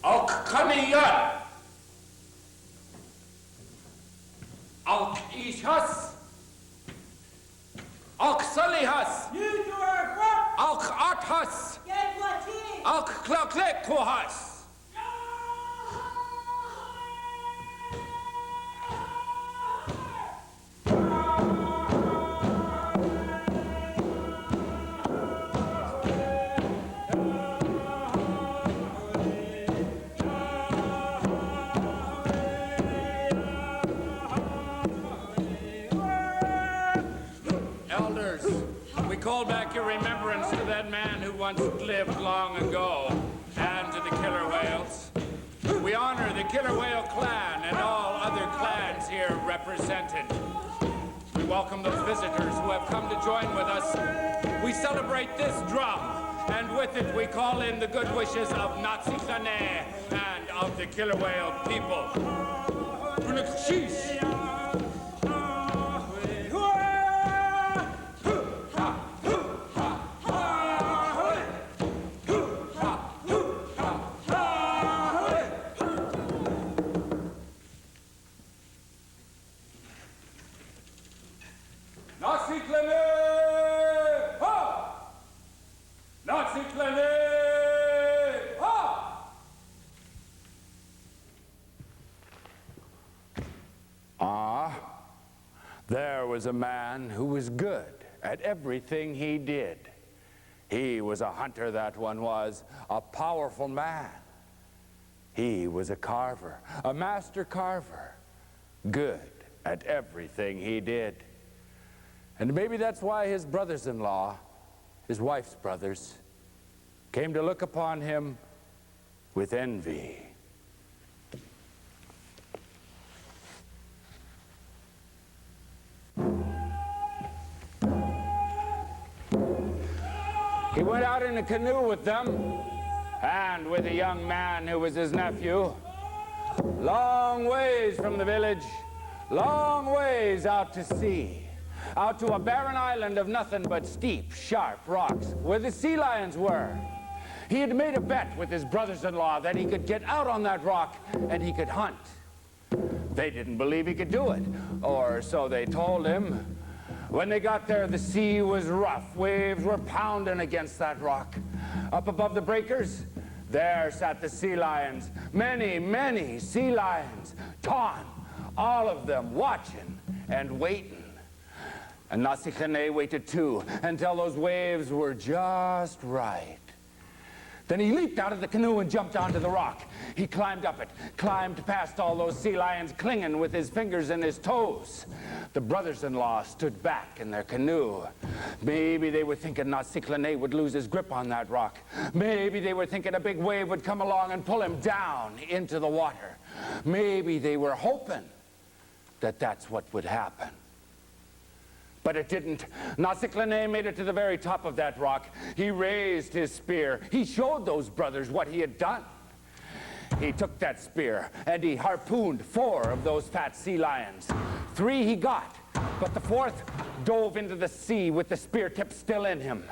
Alk Kaniyat. Alk Ishas. Alk Salihas. Alk Athas. Alk Klaklekuhas. Call back your remembrance to that man who once lived long ago, and to the killer whales. We honor the killer whale clan and all other clans here represented. We welcome those visitors who have come to join with us. We celebrate this drum, and with it we call in the good wishes of Naatsilane and of the killer whale people. There was a man who was good at everything he did. He was a hunter, that one was, a powerful man. He was a carver, a master carver, good at everything he did. And maybe that's why his brothers-in-law, his wife's brothers, came to look upon him with envy. He went out in a canoe with them, and with a young man who was his nephew, long ways from the village, long ways out to sea, out to a barren island of nothing but steep, sharp rocks, where the sea lions were. He had made a bet with his brothers-in-law that he could get out on that rock and he could hunt. They didn't believe he could do it, or so they told him. When they got there, the sea was rough. Waves were pounding against that rock. Up above the breakers, there sat the sea lions. Many, many sea lions. Ton, all of them watching and waiting. And Naatsilane waited too, until those waves were just right. Then he leaped out of the canoe and jumped onto the rock. He climbed up it, climbed past all those sea lions clinging with his fingers and his toes. The brothers-in-law stood back in their canoe. Maybe they were thinking Naatsilane would lose his grip on that rock. Maybe they were thinking a big wave would come along and pull him down into the water. Maybe they were hoping that that's what would happen. But it didn't. Naatsilane made it to the very top of that rock. He raised his spear. He showed those brothers what he had done. He took that spear and he harpooned 4 of those fat sea lions. 3 he got, but the 4th dove into the sea with the spear tip still in him.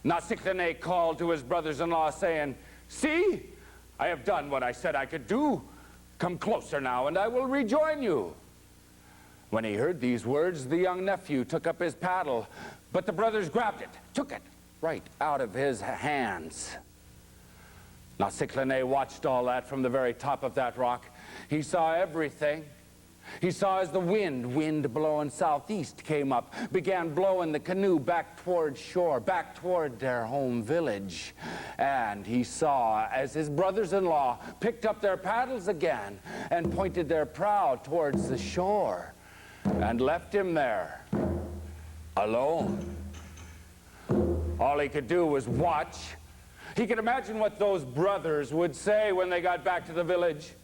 Naatsilane called to his brothers-in-law saying, "See, I have done what I said I could do. Come closer now and I will rejoin you." When he heard these words, the young nephew took up his paddle, but the brothers grabbed it, took it right out of his hands. Naatsilane watched all that from the very top of that rock. He saw everything. He saw as the wind blowing southeast came up, began blowing the canoe back toward shore, back toward their home village. And he saw as his brothers-in-law picked up their paddles again and pointed their prow towards the shore and left him there, alone. All he could do was watch. He could imagine what those brothers would say when they got back to the village.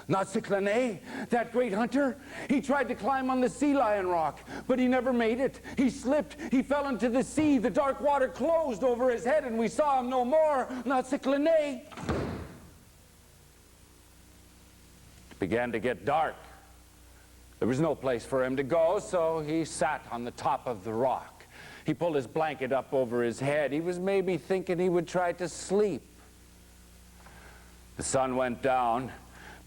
Naatsilane, that great hunter, he tried to climb on the sea lion rock, but he never made it. He slipped, he fell into the sea, the dark water closed over his head and we saw him no more. Naatsilane. It began to get dark. There was no place for him to go, so he sat on the top of the rock. He pulled his blanket up over his head. He was maybe thinking he would try to sleep. The sun went down,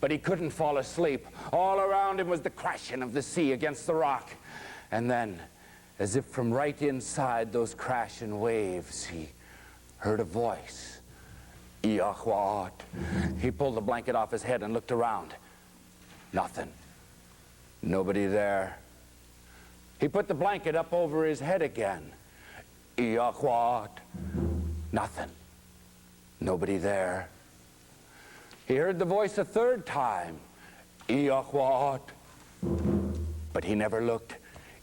but he couldn't fall asleep. All around him was the crashing of the sea against the rock. And then, as if from right inside those crashing waves, he heard a voice. Iahuat. He pulled the blanket off his head and looked around. Nothing. Nobody there. He put the blanket up over his head again. Iahuat. Nothing. Nobody there. He heard the voice a third time. Iahuat. But he never looked.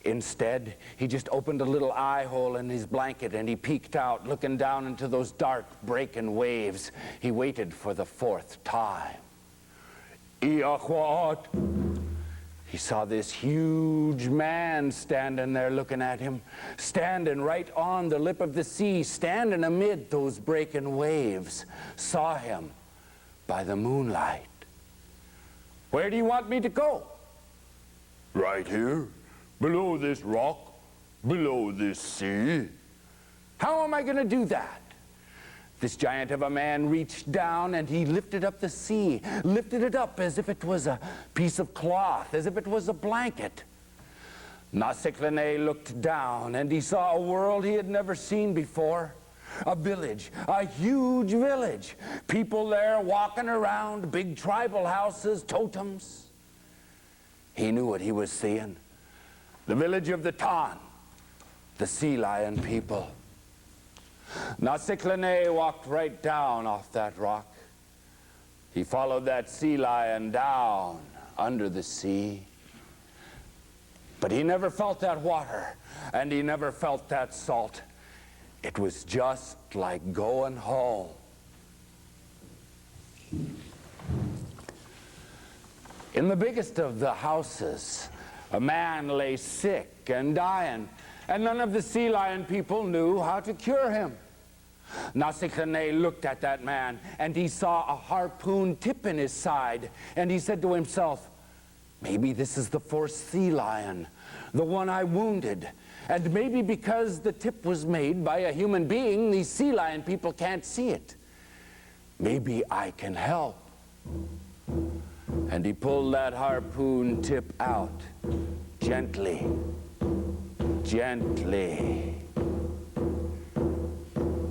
Instead, he just opened a little eye hole in his blanket and he peeked out, looking down into those dark, breaking waves. He waited for the fourth time. Iahuat. He saw this huge man standing there looking at him, standing right on the lip of the sea, standing amid those breaking waves. Saw him by the moonlight. Where do you want me to go? Right here, below this rock, below this sea. How am I going to do that? This giant of a man reached down and he lifted up the sea, lifted it up as if it was a piece of cloth, as if it was a blanket. Naatsilane looked down and he saw a world he had never seen before. A village, a huge village. People there walking around, big tribal houses, totems. He knew what he was seeing. The village of the Tan, the sea lion people. Naatsilane walked right down off that rock. He followed that sea lion down under the sea. But he never felt that water, and he never felt that salt. It was just like going home. In the biggest of the houses, a man lay sick and dying, and none of the sea lion people knew how to cure him. Naatsilane looked at that man, and he saw a harpoon tip in his side, and he said to himself, maybe this is the fourth sea lion, the one I wounded. And maybe because the tip was made by a human being, these sea lion people can't see it. Maybe I can help. And he pulled that harpoon tip out, gently, gently.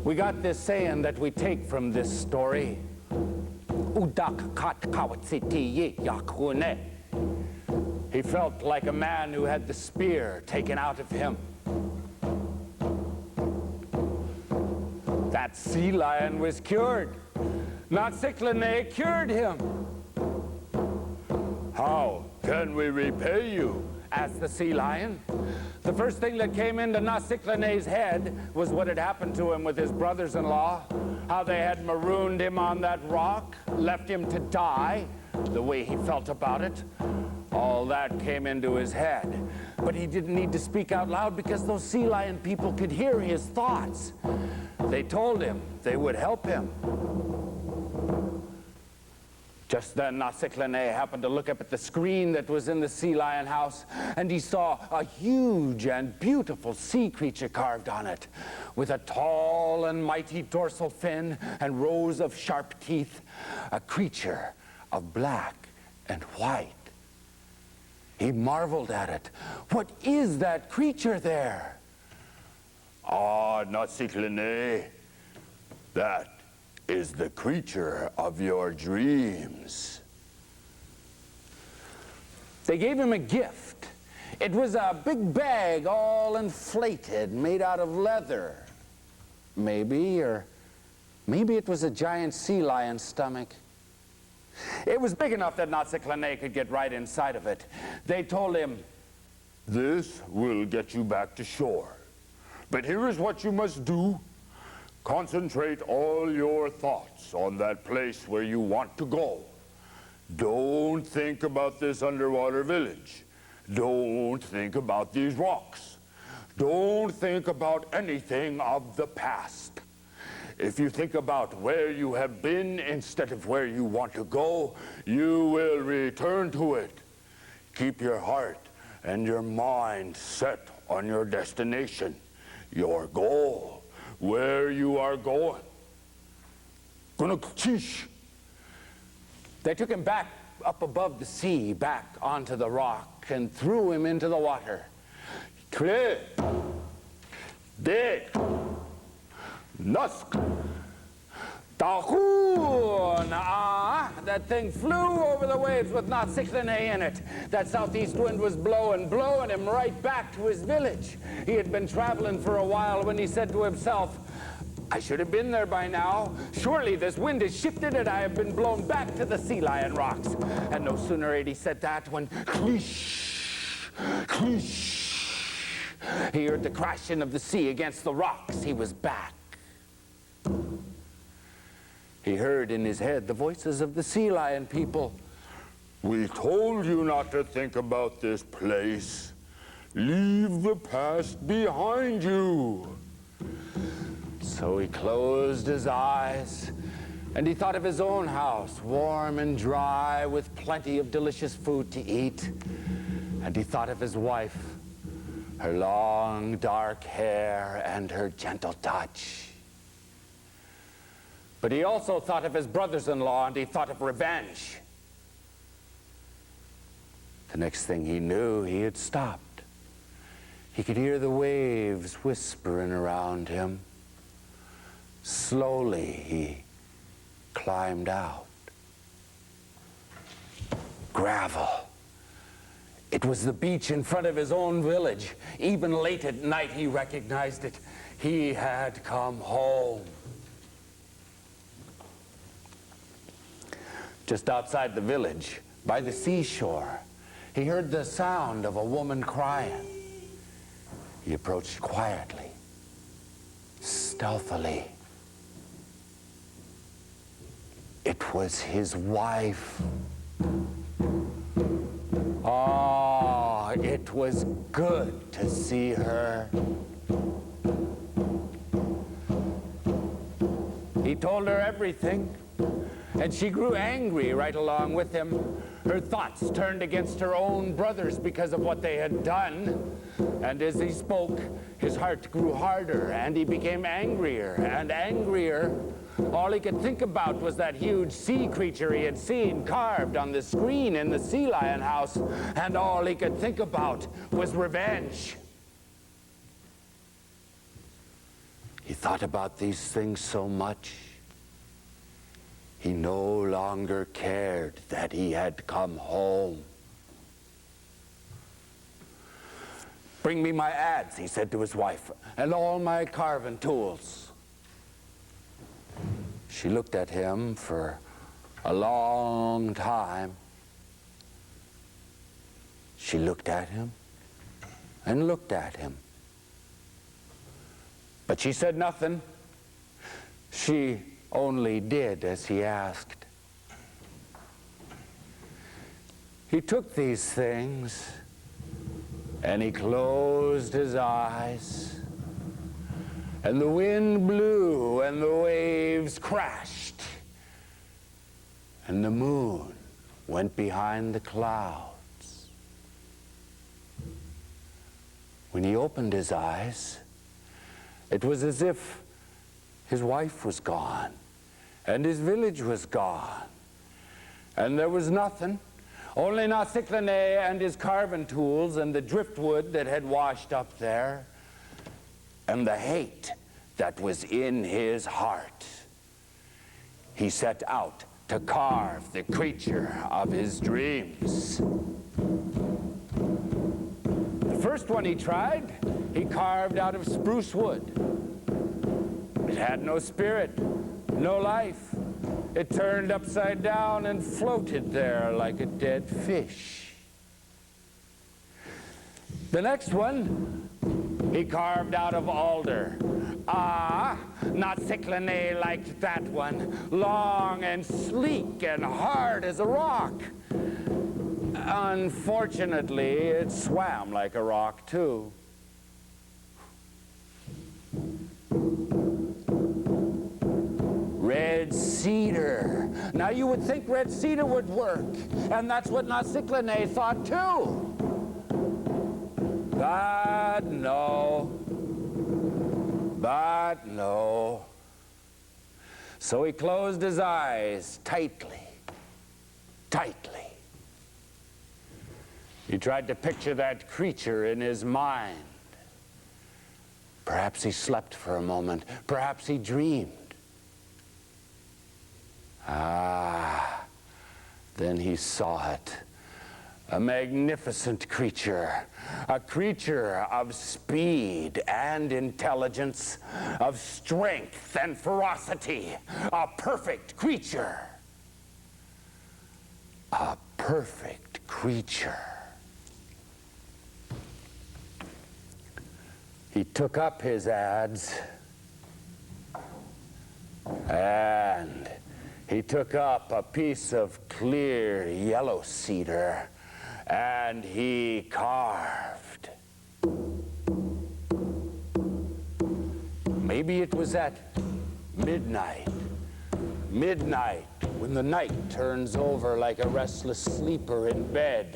We got this saying that we take from this story. He felt like a man who had the spear taken out of him. That sea lion was cured. Naatsilane cured him. How can we repay you? Asked the sea lion. The first thing that came into Naatsilane's head was what had happened to him with his brothers-in-law, how they had marooned him on that rock, left him to die, the way he felt about it. All that came into his head. But he didn't need to speak out loud because those sea lion people could hear his thoughts. They told him they would help him. Just then, Naatsilane happened to look up at the screen that was in the sea lion house, and he saw a huge and beautiful sea creature carved on it, with a tall and mighty dorsal fin and rows of sharp teeth, a creature of black and white. He marveled at it. What is that creature there? Ah, Naatsilane, that is the creature of your dreams. They gave him a gift. It was a big bag all inflated, made out of leather. Maybe it was a giant sea lion's stomach. It was big enough that Naatsilane could get right inside of it. They told him, this will get you back to shore. But here is what you must do. Concentrate all your thoughts on that place where you want to go. Don't think about this underwater village. Don't think about these rocks. Don't think about anything of the past. If you think about where you have been instead of where you want to go, you will return to it. Keep your heart and your mind set on your destination, your goal, where you are going. They took him back up above the sea, back onto the rock, and threw him into the water. Tre, de, nusk, tahu, naa. That thing flew over the waves with Naatsilane in it. That southeast wind was blowing him right back to his village. He had been traveling for a while when he said to himself, I should have been there by now. Surely this wind has shifted and I have been blown back to the sea lion rocks. And no sooner had he said that when clish, clish, he heard the crashing of the sea against the rocks. He was back. He heard in his head the voices of the sea lion people. We told you not to think about this place. Leave the past behind you. So he closed his eyes, and he thought of his own house, warm and dry, with plenty of delicious food to eat. And he thought of his wife, her long, dark hair, and her gentle touch. But he also thought of his brothers-in-law, and he thought of revenge. The next thing he knew, he had stopped. He could hear the waves whispering around him. Slowly, he climbed out. Gravel. It was the beach in front of his own village. Even late at night, he recognized it. He had come home. Just outside the village, by the seashore, he heard the sound of a woman crying. He approached quietly, stealthily. It was his wife. Oh, it was good to see her. He told her everything, and she grew angry right along with him. Her thoughts turned against her own brothers because of what they had done. And as he spoke, his heart grew harder, and he became angrier and angrier. All he could think about was that huge sea creature he had seen carved on the screen in the sea lion house, and all he could think about was revenge. He thought about these things so much, he no longer cared that he had come home. Bring me my adze, he said to his wife, and all my carving tools. She looked at him for a long time. She looked at him and looked at him. But she said nothing. She only did as he asked. He took these things and he closed his eyes. And the wind blew, and the waves crashed, and the moon went behind the clouds. When he opened his eyes, it was as if his wife was gone, and his village was gone, and there was nothing, only Naatsilane and his carving tools and the driftwood that had washed up there, and the hate that was in his heart. He set out to carve the creature of his dreams. The first one he tried, he carved out of spruce wood. It had no spirit, no life. It turned upside down and floated there like a dead fish. The next one, he carved out of alder. Ah, Naatsilane liked that one, long and sleek and hard as a rock. Unfortunately, it swam like a rock, too. Red cedar. Now you would think red cedar would work, and that's what Naatsilane thought, too. But no. But no. So he closed his eyes tightly, tightly. He tried to picture that creature in his mind. Perhaps he slept for a moment. Perhaps he dreamed. Then he saw it. A magnificent creature. A creature of speed and intelligence, of strength and ferocity. A perfect creature. A perfect creature. He took up his adze and he took up a piece of clear yellow cedar and he carved. Maybe it was at midnight. Midnight, when the night turns over like a restless sleeper in bed.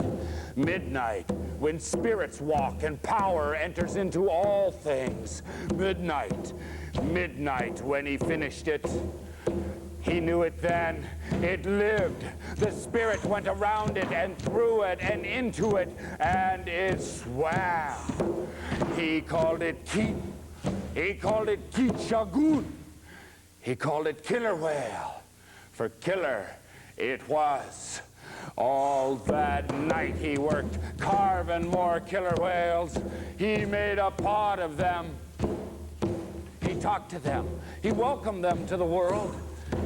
Midnight, when spirits walk and power enters into all things. Midnight, midnight, when he finished it. He knew it then. It lived. The spirit went around it and through it and into it, and it swam. He called it Keet. He called it Keet Shagoon. He called it killer whale, for killer it was. All that night he worked, carving more killer whales. He made a pot of them. He talked to them. He welcomed them to the world.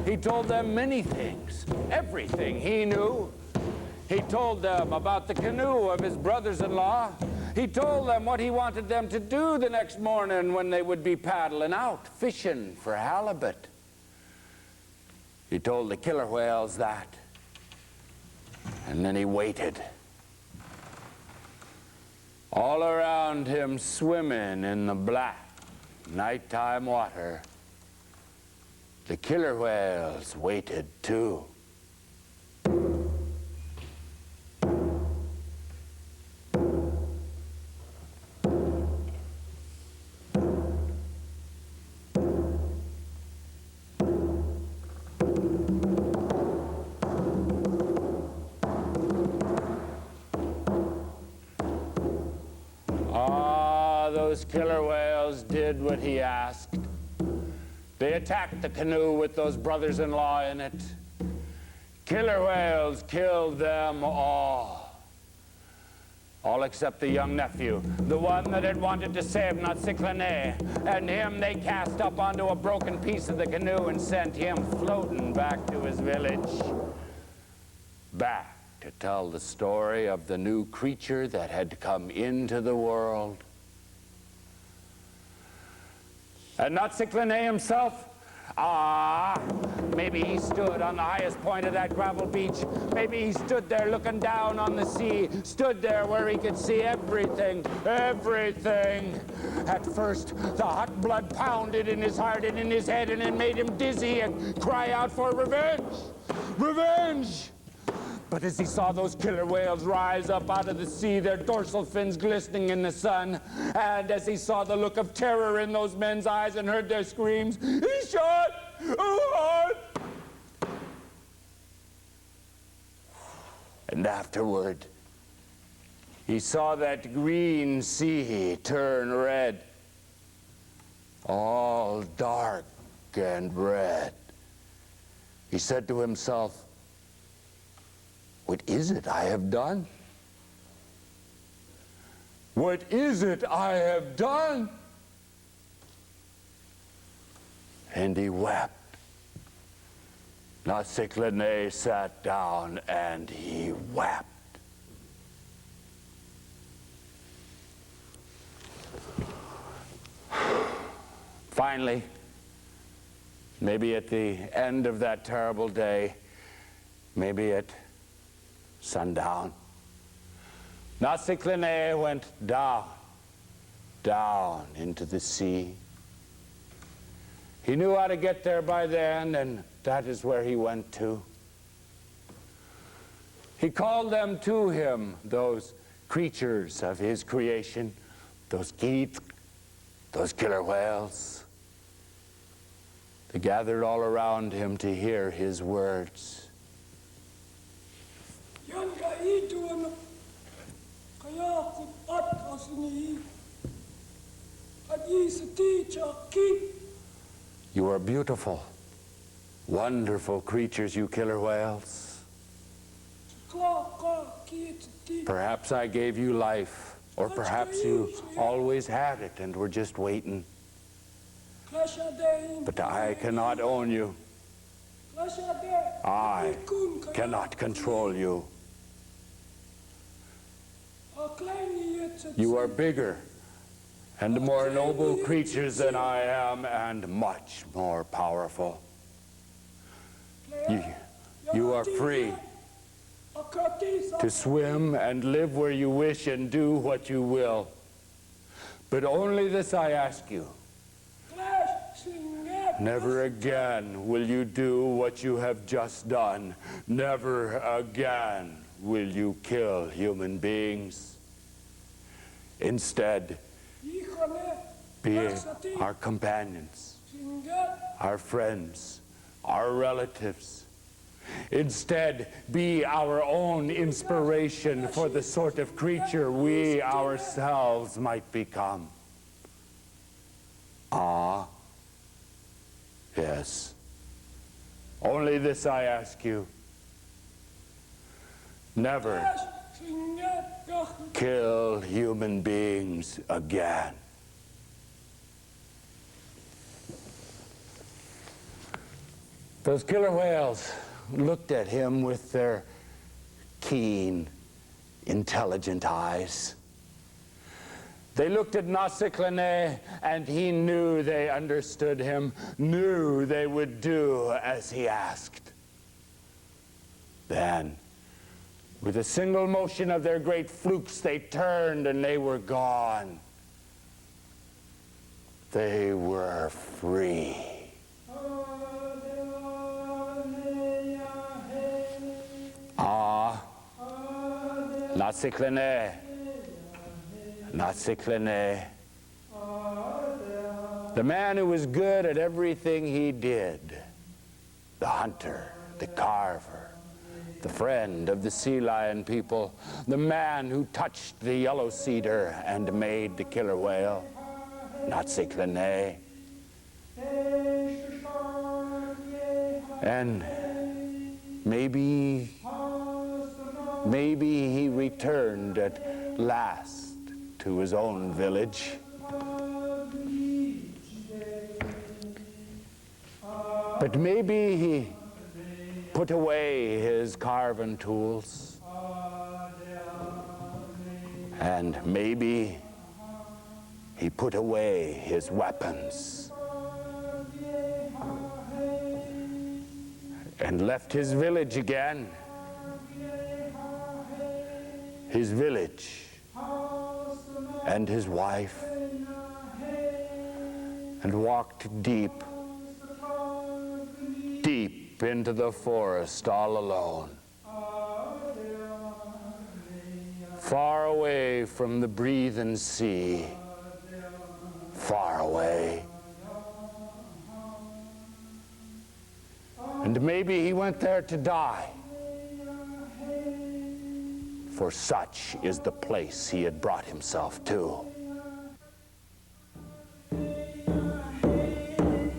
He told them many things, everything he knew. He told them about the canoe of his brothers-in-law. He told them what he wanted them to do the next morning when they would be paddling out, fishing for halibut. He told the killer whales that. And then he waited. All around him, swimming in the black nighttime water, the killer whales waited too. Those killer whales did what he asked. They attacked the canoe with those brothers-in-law in it. Killer whales killed them all except the young nephew, the one that had wanted to save Naatsilane, and him they cast up onto a broken piece of the canoe and sent him floating back to his village. Back to tell the story of the new creature that had come into the world. And Naatsilane himself, maybe he stood on the highest point of that gravel beach. Maybe he stood there looking down on the sea, stood there where he could see everything, everything. At first, the hot blood pounded in his heart and in his head, and it made him dizzy and cry out for revenge, revenge. But as he saw those killer whales rise up out of the sea, their dorsal fins glistening in the sun, and as he saw the look of terror in those men's eyes and heard their screams, he shot! Oh, and afterward, he saw that green sea turn red, all dark and red. He said to himself, "What is it I have done? What is it I have done?" And he wept. Naatsilane sat down and he wept. Finally, maybe at the end of that terrible day, maybe at sundown, Naatsilane went down, down into the sea. He knew how to get there by then, and that is where he went to. He called them to him, those creatures of his creation, those Keet, those killer whales. They gathered all around him to hear his words. You are beautiful, wonderful creatures, you killer whales. Perhaps I gave you life, or perhaps you always had it and were just waiting. But I cannot own you. I cannot control you. You are bigger and more noble creatures than I am, and much more powerful. You are free to swim and live where you wish and do what you will. But only this I ask you. Never again will you do what you have just done. Never again will you kill human beings. Instead, be our companions, our friends, our relatives. Instead, be our own inspiration for the sort of creature we ourselves might become. Ah, yes. Only this I ask you. Never kill human beings again. Those killer whales looked at him with their keen, intelligent eyes. They looked at Naatsilane, and he knew they understood him, knew they would do as he asked. Then, with a single motion of their great flukes, they turned and they were gone. They were free. Ah, Naatsilane, Naatsilane. The man who was good at everything he did. The hunter, the carver, the friend of the sea lion people, the man who touched the yellow cedar and made the killer whale. Naatsilane. And maybe he returned at last to his own village. But maybe he put away his carving tools. And maybe he put away his weapons. And left his village again. His village and his wife, and walked deep, deep into the forest all alone, far away from the breathing sea, far away. And maybe he went there to die. For such is the place he had brought himself to.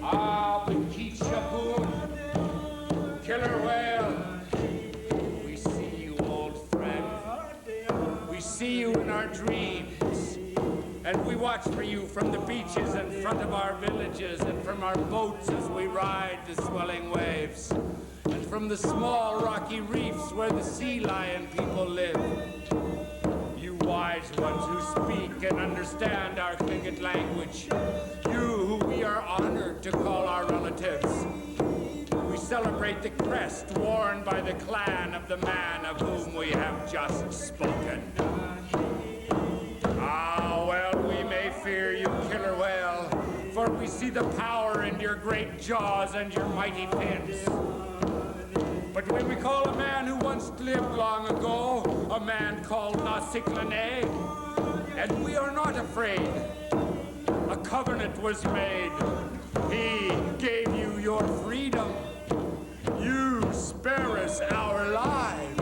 Ah, the Keet Shagoon, killer whale. We see you, old friend. We see you in our dreams. And we watch for you from the beaches in front of our villages and from our boats as we ride the swelling waves. And from the small rocky reefs where the sea lion people live. You wise ones who speak and understand our Tlingit language. You who we are honored to call our relatives. We celebrate the crest worn by the clan of the man of whom we have just spoken. Ah, well, we may fear you, killer whale, for we see the power in your great jaws and your mighty fins. But when we call a man who once lived long ago, a man called Naatsilane, and we are not afraid. A covenant was made. He gave you your freedom. You spare us our lives.